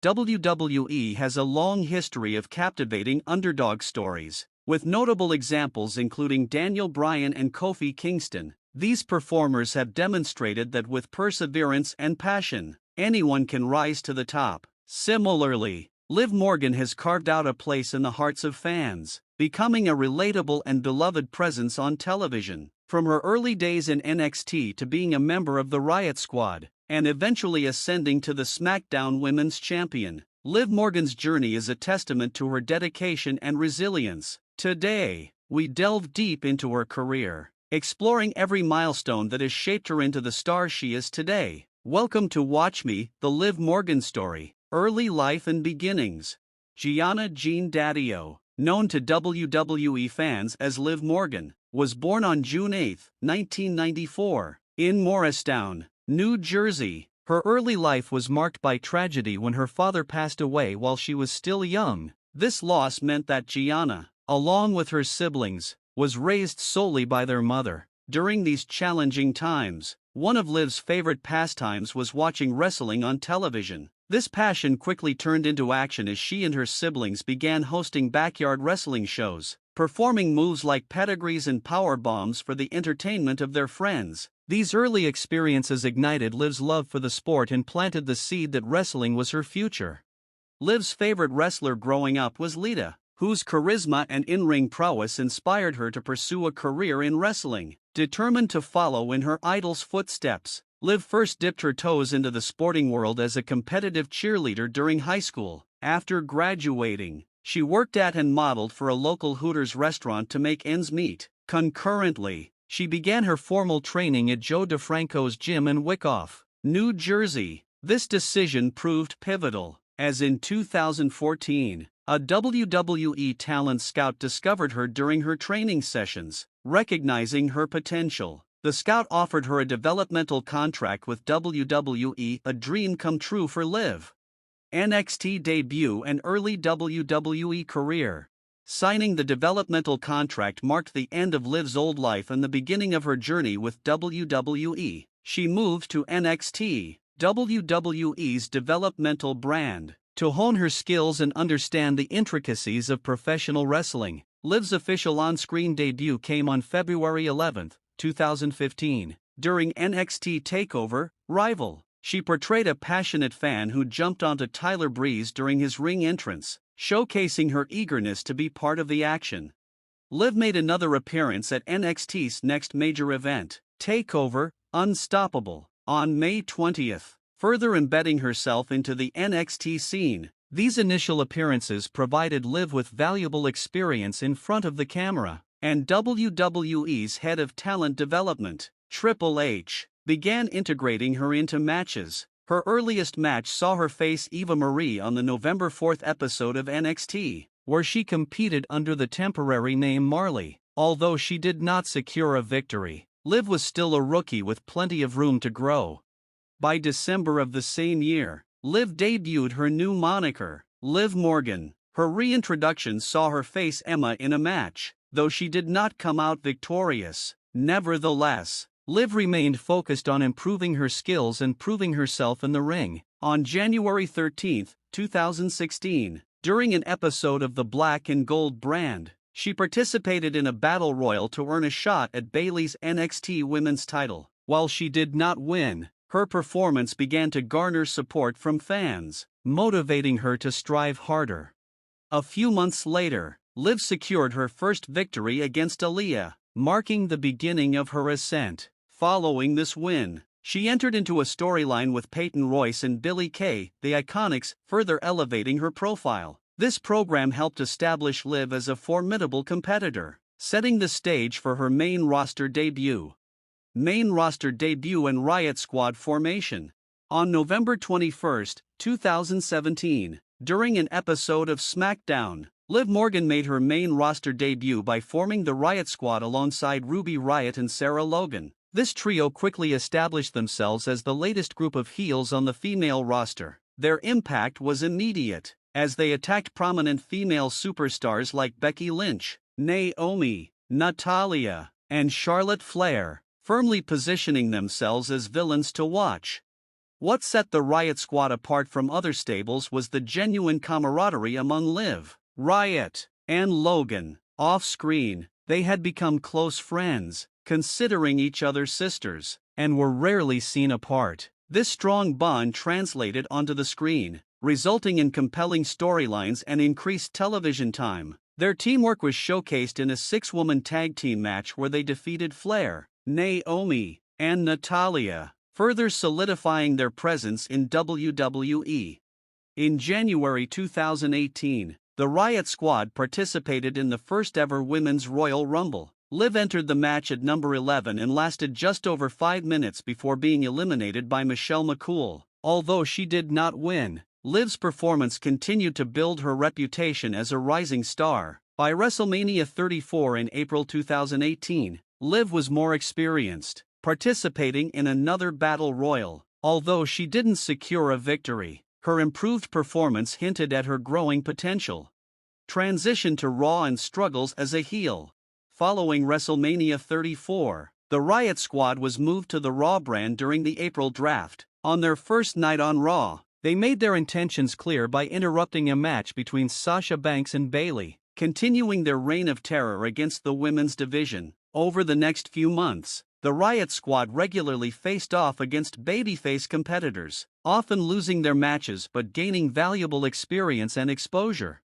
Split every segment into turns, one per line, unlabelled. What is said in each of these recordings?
WWE has a long history of captivating underdog stories, with notable examples including Daniel Bryan and Kofi Kingston. These performers have demonstrated that with perseverance and passion, anyone can rise to the top. Similarly, Liv Morgan has carved out a place in the hearts of fans, becoming a relatable and beloved presence on television. From her early days in NXT to being a member of the Riot Squad, and eventually ascending to the SmackDown Women's Champion, Liv Morgan's journey is a testament to her dedication and resilience. Today, we delve deep into her career, exploring every milestone that has shaped her into the star she is today. Welcome to Watch Me, the Liv Morgan Story. Early life and beginnings. Gianna Jean Daddio, known to WWE fans as Liv Morgan, was born on June 8, 1994, in Morristown, New Jersey. Her early life was marked by tragedy when her father passed away while she was still young. This loss meant that Gianna, along with her siblings, was raised solely by their mother. During these challenging times, one of Liv's favorite pastimes was watching wrestling on television. This passion quickly turned into action as she and her siblings began hosting backyard wrestling shows, performing moves like pedigrees and power bombs for the entertainment of their friends. These early experiences ignited Liv's love for the sport and planted the seed that wrestling was her future. Liv's favorite wrestler growing up was Lita, whose charisma and in-ring prowess inspired her to pursue a career in wrestling. Determined to follow in her idol's footsteps, Liv first dipped her toes into the sporting world as a competitive cheerleader during high school. After graduating, she worked at and modeled for a local Hooters restaurant to make ends meet. Concurrently, she began her formal training at Joe DeFranco's gym in Wyckoff, New Jersey. This decision proved pivotal, as in 2014, a WWE talent scout discovered her during her training sessions. Recognizing her potential, the scout offered her a developmental contract with WWE, a dream come true for Liv. NXT debut and early WWE career. Signing the developmental contract marked the end of Liv's old life and the beginning of her journey with WWE. She moved to NXT, WWE's developmental brand, to hone her skills and understand the intricacies of professional wrestling. Liv's official on-screen debut came on February 11, 2015, during NXT TakeOver, Rival. She portrayed a passionate fan who jumped onto Tyler Breeze during his ring entrance, showcasing her eagerness to be part of the action. Liv made another appearance at NXT's next major event, TakeOver, Unstoppable, on May 20, further embedding herself into the NXT scene. These initial appearances provided Liv with valuable experience in front of the camera, and WWE's head of talent development, Triple H, began integrating her into matches. Her earliest match saw her face Eva Marie on the November 4 episode of NXT, where she competed under the temporary name Marley. Although she did not secure a victory, Liv was still a rookie with plenty of room to grow. By December of the same year, Liv debuted her new moniker, Liv Morgan. Her reintroduction saw her face Emma in a match, though she did not come out victorious. Nevertheless, Liv remained focused on improving her skills and proving herself in the ring. On January 13, 2016, during an episode of the Black and Gold brand, she participated in a battle royal to earn a shot at Bayley's NXT Women's title. While she did not win, her performance began to garner support from fans, motivating her to strive harder. A few months later, Liv secured her first victory against Aaliyah, marking the beginning of her ascent. Following this win, she entered into a storyline with Peyton Royce and Billie Kay, the Iconics, further elevating her profile. This program helped establish Liv as a formidable competitor, setting the stage for her main roster debut. Main roster debut and Riot Squad formation. On November 21, 2017, during an episode of SmackDown, Liv Morgan made her main roster debut by forming the Riot Squad alongside Ruby Riott and Sarah Logan. This trio quickly established themselves as the latest group of heels on the female roster. Their impact was immediate, as they attacked prominent female superstars like Becky Lynch, Naomi, Natalya, and Charlotte Flair, firmly positioning themselves as villains to watch. What set the Riot Squad apart from other stables was the genuine camaraderie among Liv, Riot, and Logan. Off-screen, they had become close friends, considering each other's sisters, and were rarely seen apart. This strong bond translated onto the screen, resulting in compelling storylines and increased television time. Their teamwork was showcased in a 6-woman tag team match where they defeated Flair, Naomi, and Natalya, further solidifying their presence in WWE. In January 2018, the Riot Squad participated in the first-ever Women's Royal Rumble. Liv entered the match at number 11 and lasted just over 5 minutes before being eliminated by Michelle McCool. Although she did not win, Liv's performance continued to build her reputation as a rising star. By WrestleMania 34 in April 2018, Liv was more experienced, participating in another Battle Royal. Although she didn't secure a victory, her improved performance hinted at her growing potential. Transition to Raw and struggles as a heel. Following WrestleMania 34, the Riot Squad was moved to the Raw brand during the April draft. On their first night on Raw, they made their intentions clear by interrupting a match between Sasha Banks and Bayley, continuing their reign of terror against the women's division. Over the next few months, the Riot Squad regularly faced off against babyface competitors, often losing their matches but gaining valuable experience and exposure.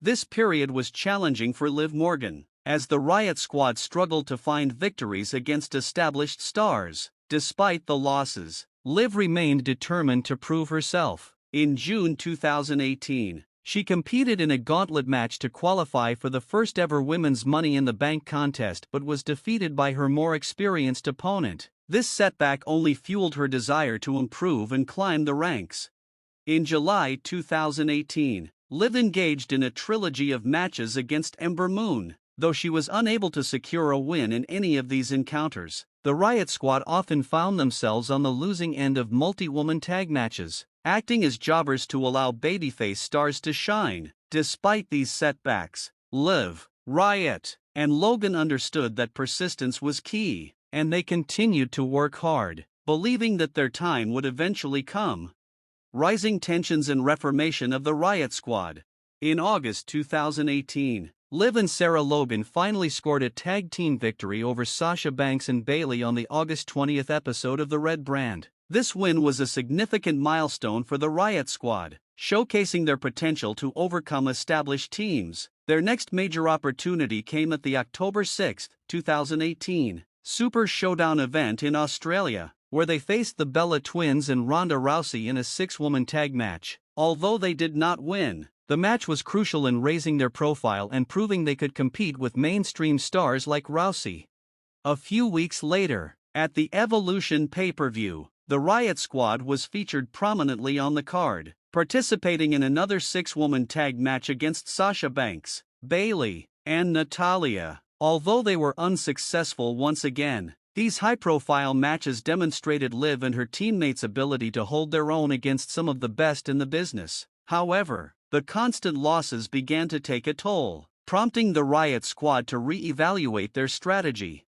This period was challenging for Liv Morgan, as the Riot Squad struggled to find victories against established stars. Despite the losses, Liv remained determined to prove herself. In June 2018, she competed in a gauntlet match to qualify for the first-ever Women's Money in the Bank contest but was defeated by her more experienced opponent. This setback only fueled her desire to improve and climb the ranks. In July 2018, Liv engaged in a trilogy of matches against Ember Moon. Though she was unable to secure a win in any of these encounters, the Riot Squad often found themselves on the losing end of multi-woman tag matches, acting as jobbers to allow babyface stars to shine. Despite these setbacks, Liv, Riot, and Logan understood that persistence was key, and they continued to work hard, believing that their time would eventually come. Rising tensions and reformation of the Riot Squad. In August 2018, Liv and Sarah Logan finally scored a tag team victory over Sasha Banks and Bayley on the August 20th episode of The Red Brand. This win was a significant milestone for the Riot Squad, showcasing their potential to overcome established teams. Their next major opportunity came at the October 6, 2018, Super Showdown event in Australia, where they faced the Bella Twins and Ronda Rousey in a 6-woman tag match. Although they did not win, the match was crucial in raising their profile and proving they could compete with mainstream stars like Rousey. A few weeks later, at the Evolution pay-per-view, the Riot Squad was featured prominently on the card, participating in another 6-woman tag match against Sasha Banks, Bayley, and Natalya. Although they were unsuccessful once again, these high-profile matches demonstrated Liv and her teammates' ability to hold their own against some of the best in the business. However, the constant losses began to take a toll, prompting the Riot Squad to re-evaluate their strategy.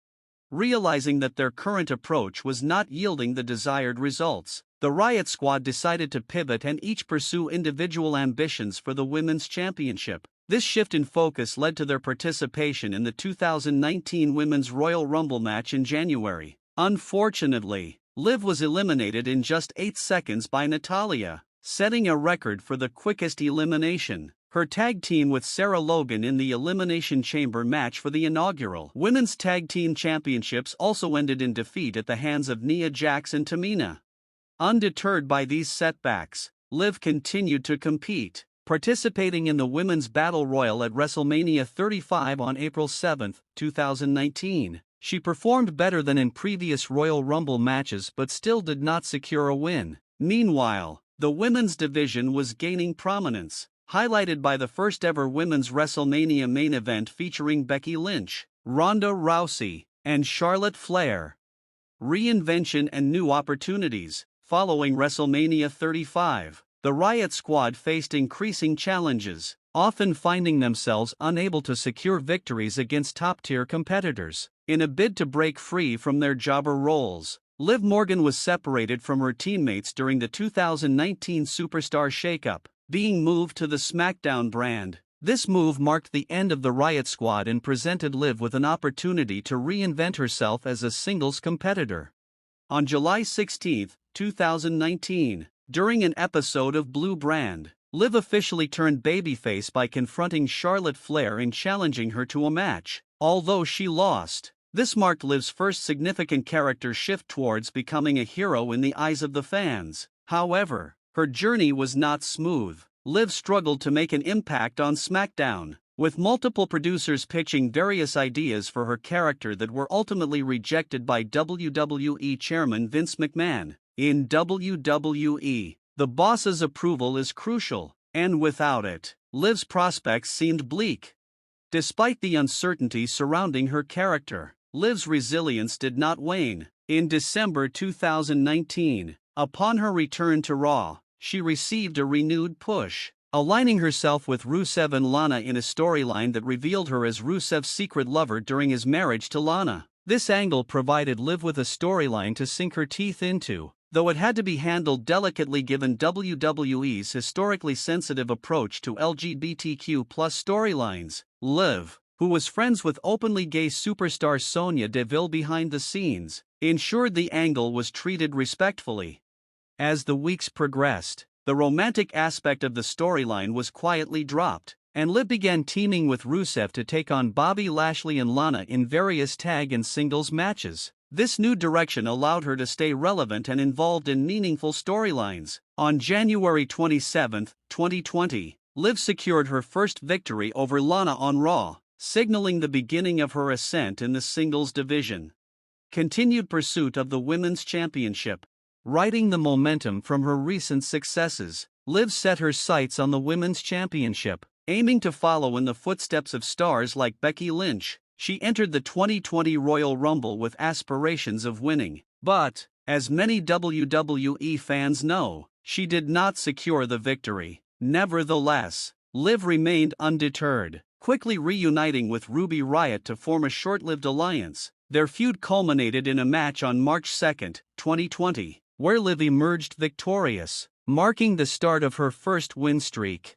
Realizing that their current approach was not yielding the desired results, the Riot Squad decided to pivot and each pursue individual ambitions for the Women's Championship. This shift in focus led to their participation in the 2019 Women's Royal Rumble match in January. Unfortunately, Liv was eliminated in just 8 seconds by Natalya, setting a record for the quickest elimination. Her tag team with Sarah Logan in the Elimination Chamber match for the inaugural Women's Tag Team Championships also ended in defeat at the hands of Nia Jax and Tamina. Undeterred by these setbacks, Liv continued to compete, participating in the Women's Battle Royal at WrestleMania 35 on April 7, 2019. She performed better than in previous Royal Rumble matches but still did not secure a win. Meanwhile, the women's division was gaining prominence, highlighted by the first-ever women's WrestleMania main event featuring Becky Lynch, Ronda Rousey, and Charlotte Flair. Reinvention and new opportunities. Following WrestleMania 35, the Riot Squad faced increasing challenges, often finding themselves unable to secure victories against top-tier competitors. In a bid to break free from their jobber roles, Liv Morgan was separated from her teammates during the 2019 Superstar Shakeup, being moved to the SmackDown brand. This move marked the end of the Riot Squad and presented Liv with an opportunity to reinvent herself as a singles competitor. On July 16, 2019, during an episode of Blue Brand, Liv officially turned babyface by confronting Charlotte Flair and challenging her to a match. Although she lost, this marked Liv's first significant character shift towards becoming a hero in the eyes of the fans. However, her journey was not smooth. Liv struggled to make an impact on SmackDown, with multiple producers pitching various ideas for her character that were ultimately rejected by WWE Chairman Vince McMahon. In WWE, the boss's approval is crucial, and without it, Liv's prospects seemed bleak. Despite the uncertainty surrounding her character, Liv's resilience did not wane. In December 2019, upon her return to Raw, she received a renewed push, aligning herself with Rusev and Lana in a storyline that revealed her as Rusev's secret lover during his marriage to Lana. This angle provided Liv with a storyline to sink her teeth into, though it had to be handled delicately given WWE's historically sensitive approach to LGBTQ+ storylines. Liv, who was friends with openly gay superstar Sonya Deville behind the scenes, ensured the angle was treated respectfully. As the weeks progressed, the romantic aspect of the storyline was quietly dropped, and Liv began teaming with Rusev to take on Bobby Lashley and Lana in various tag and singles matches. This new direction allowed her to stay relevant and involved in meaningful storylines. On January 27, 2020, Liv secured her first victory over Lana on Raw, signaling the beginning of her ascent in the singles division. Continued pursuit of the Women's Championship. Riding the momentum from her recent successes, Liv set her sights on the Women's Championship. Aiming to follow in the footsteps of stars like Becky Lynch, she entered the 2020 Royal Rumble with aspirations of winning. But, as many WWE fans know, she did not secure the victory. Nevertheless, Liv remained undeterred, quickly reuniting with Ruby Riott to form a short-lived alliance. Their feud culminated in a match on March 2, 2020, where Liv emerged victorious, marking the start of her first win streak.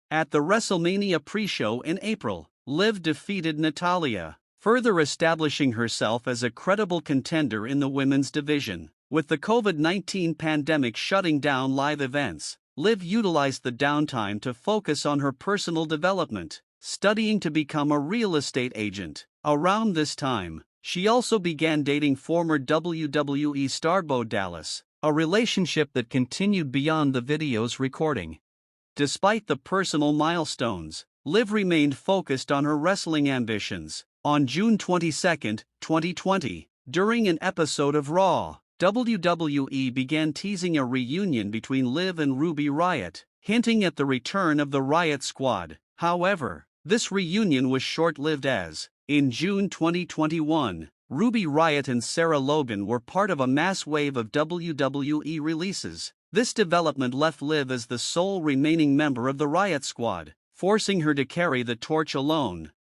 At the WrestleMania pre-show in April, Liv defeated Natalya, further establishing herself as a credible contender in the women's division. With the COVID-19 pandemic shutting down live events, Liv utilized the downtime to focus on her personal development, studying to become a real estate agent. Around this time, she also began dating former WWE star Bo Dallas, a relationship that continued beyond the video's recording. Despite the personal milestones, Liv remained focused on her wrestling ambitions. On June 22, 2020, during an episode of Raw, WWE began teasing a reunion between Liv and Ruby Riott, hinting at the return of the Riot Squad. However, this reunion was short-lived as, in June 2021, Ruby Riott and Sarah Logan were part of a mass wave of WWE releases. This development left Liv as the sole remaining member of the Riot Squad, forcing her to carry the torch alone.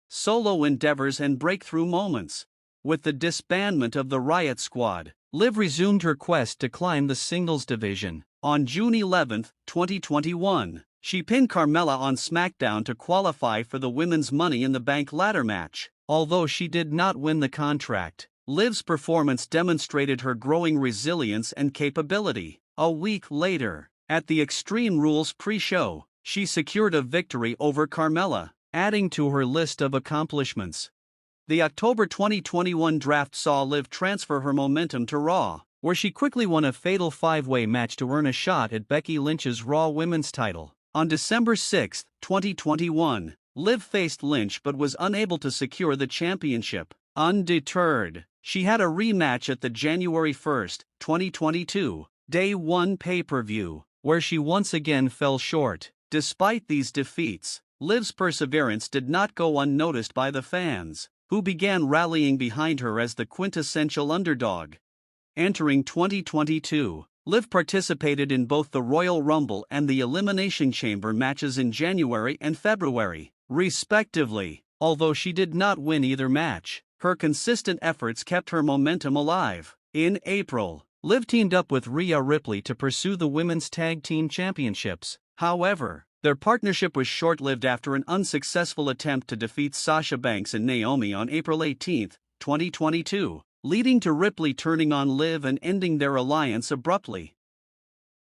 Solo endeavors and breakthrough moments. With the disbandment of the Riot Squad, Liv resumed her quest to climb the singles division. On June 11, 2021, she pinned Carmella on SmackDown to qualify for the Women's Money in the Bank ladder match. Although she did not win the contract, Liv's performance demonstrated her growing resilience and capability. A week later, at the Extreme Rules pre-show, she secured a victory over Carmella, adding to her list of accomplishments. The October 2021 draft saw Liv transfer her momentum to Raw, where she quickly won a fatal five-way match to earn a shot at Becky Lynch's Raw Women's title. On December 6, 2021, Liv faced Lynch but was unable to secure the championship. Undeterred, she had a rematch at the January 1, 2022, Day 1 pay-per-view, where she once again fell short. Despite these defeats, Liv's perseverance did not go unnoticed by the fans, who began rallying behind her as the quintessential underdog. Entering 2022, Liv participated in both the Royal Rumble and the Elimination Chamber matches in January and February, respectively. Although she did not win either match, her consistent efforts kept her momentum alive. In April, Liv teamed up with Rhea Ripley to pursue the Women's Tag Team Championships. However, their partnership was short-lived after an unsuccessful attempt to defeat Sasha Banks and Naomi on April 18, 2022, leading to Ripley turning on Liv and ending their alliance abruptly.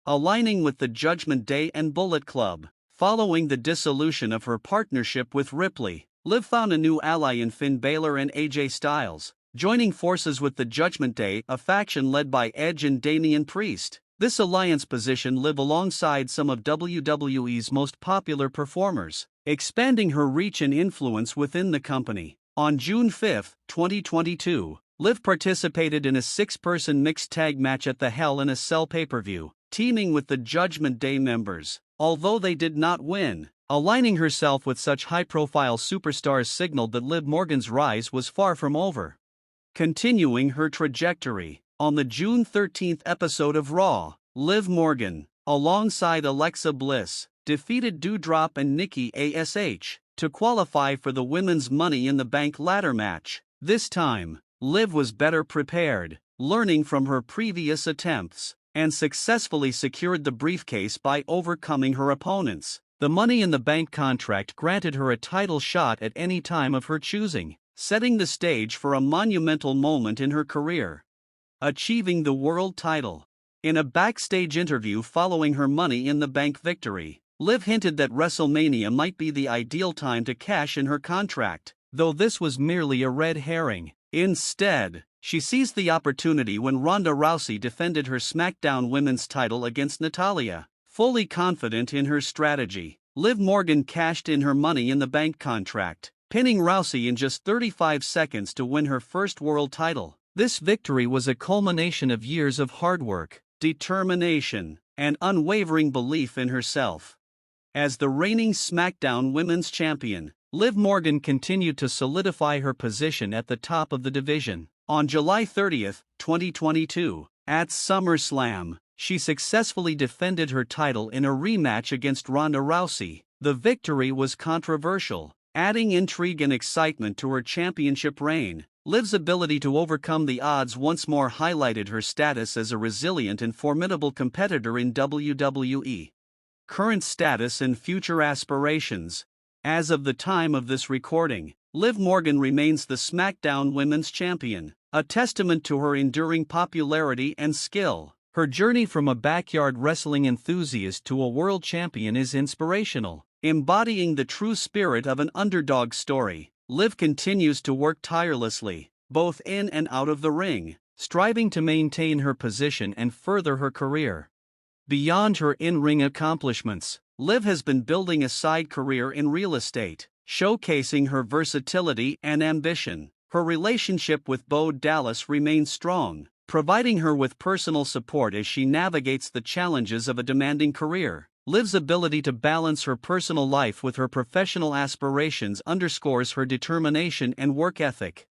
Aligning with the Judgment Day and Bullet Club. Following the dissolution of her partnership with Ripley, Liv found a new ally in Finn Balor and AJ Styles, joining forces with the Judgment Day, a faction led by Edge and Damian Priest. This alliance positioned Liv alongside some of WWE's most popular performers, expanding her reach and influence within the company. On June 5, 2022, Liv participated in a 6-person mixed tag match at the Hell in a Cell pay-per-view, teaming with the Judgment Day members. Although they did not win, aligning herself with such high-profile superstars signaled that Liv Morgan's rise was far from over. Continuing her trajectory, on the June 13 episode of Raw, Liv Morgan, alongside Alexa Bliss, defeated Doudrop and Nikki ASH to qualify for the Women's Money in the Bank ladder match. This time, Liv was better prepared, learning from her previous attempts, and successfully secured the briefcase by overcoming her opponents. The Money in the Bank contract granted her a title shot at any time of her choosing, setting the stage for a monumental moment in her career. Achieving the world title. In a backstage interview following her Money in the Bank victory, Liv hinted that WrestleMania might be the ideal time to cash in her contract, though this was merely a red herring. Instead, she seized the opportunity when Ronda Rousey defended her SmackDown Women's title against Natalya. Fully confident in her strategy, Liv Morgan cashed in her Money in the Bank contract, pinning Rousey in just 35 seconds to win her first world title. This victory was a culmination of years of hard work, determination, and unwavering belief in herself. As the reigning SmackDown Women's Champion, Liv Morgan continued to solidify her position at the top of the division. On July 30, 2022, at SummerSlam, she successfully defended her title in a rematch against Ronda Rousey. The victory was controversial, adding intrigue and excitement to her championship reign. Liv's ability to overcome the odds once more highlighted her status as a resilient and formidable competitor in WWE. Current status and future aspirations. As of the time of this recording, Liv Morgan remains the SmackDown Women's Champion, a testament to her enduring popularity and skill. Her journey from a backyard wrestling enthusiast to a world champion is inspirational. Embodying the true spirit of an underdog story, Liv continues to work tirelessly, both in and out of the ring, striving to maintain her position and further her career. Beyond her in-ring accomplishments, Liv has been building a side career in real estate, showcasing her versatility and ambition. Her relationship with Bo Dallas remains strong, providing her with personal support as she navigates the challenges of a demanding career. Liv's ability to balance her personal life with her professional aspirations underscores her determination and work ethic.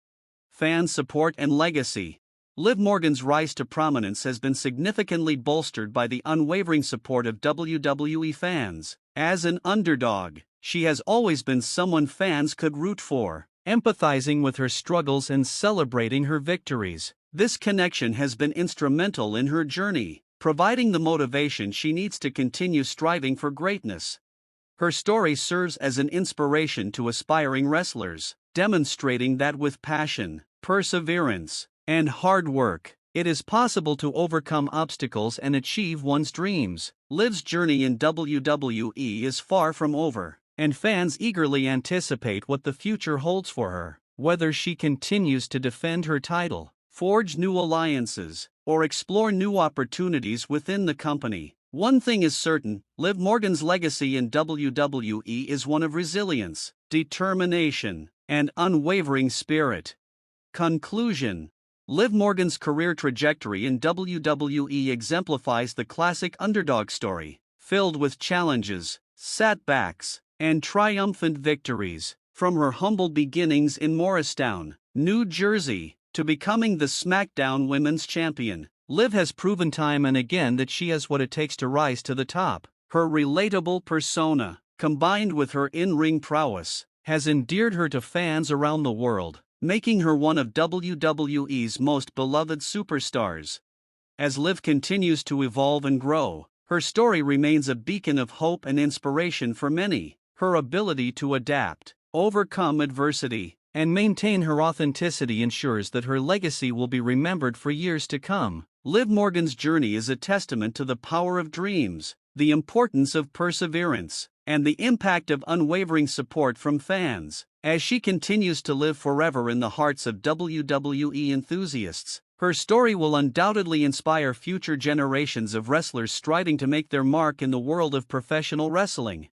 Fan support and legacy. Liv Morgan's rise to prominence has been significantly bolstered by the unwavering support of WWE fans. As an underdog, she has always been someone fans could root for, empathizing with her struggles and celebrating her victories. This connection has been instrumental in her journey, providing the motivation she needs to continue striving for greatness. Her story serves as an inspiration to aspiring wrestlers, demonstrating that with passion, perseverance, and hard work, it is possible to overcome obstacles and achieve one's dreams. Liv's journey in WWE is far from over, and fans eagerly anticipate what the future holds for her. Whether she continues to defend her title, forge new alliances, or explore new opportunities within the company, one thing is certain: Liv Morgan's legacy in WWE is one of resilience, determination, and unwavering spirit. Conclusion. Liv Morgan's career trajectory in WWE exemplifies the classic underdog story, filled with challenges, setbacks, and triumphant victories. From her humble beginnings in Morristown, New Jersey, to becoming the SmackDown Women's Champion, Liv has proven time and again that she has what it takes to rise to the top. Her relatable persona, combined with her in-ring prowess, has endeared her to fans around the world, making her one of WWE's most beloved superstars. As Liv continues to evolve and grow, her story remains a beacon of hope and inspiration for many. Her ability to adapt, overcome adversity, and maintain her authenticity ensures that her legacy will be remembered for years to come. Liv Morgan's journey is a testament to the power of dreams, the importance of perseverance, and the impact of unwavering support from fans. As she continues to live forever in the hearts of WWE enthusiasts, her story will undoubtedly inspire future generations of wrestlers striving to make their mark in the world of professional wrestling.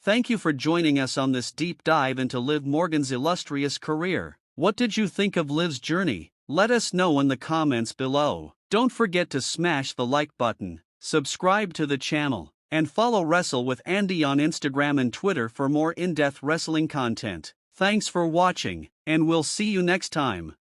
Thank you for joining us on this deep dive into Liv Morgan's illustrious career. What did you think of Liv's journey? Let us know in the comments below. Don't forget to smash the like button, subscribe to the channel, and follow Wrestle with Andy on Instagram and Twitter for more in-depth wrestling content. Thanks for watching, and we'll see you next time.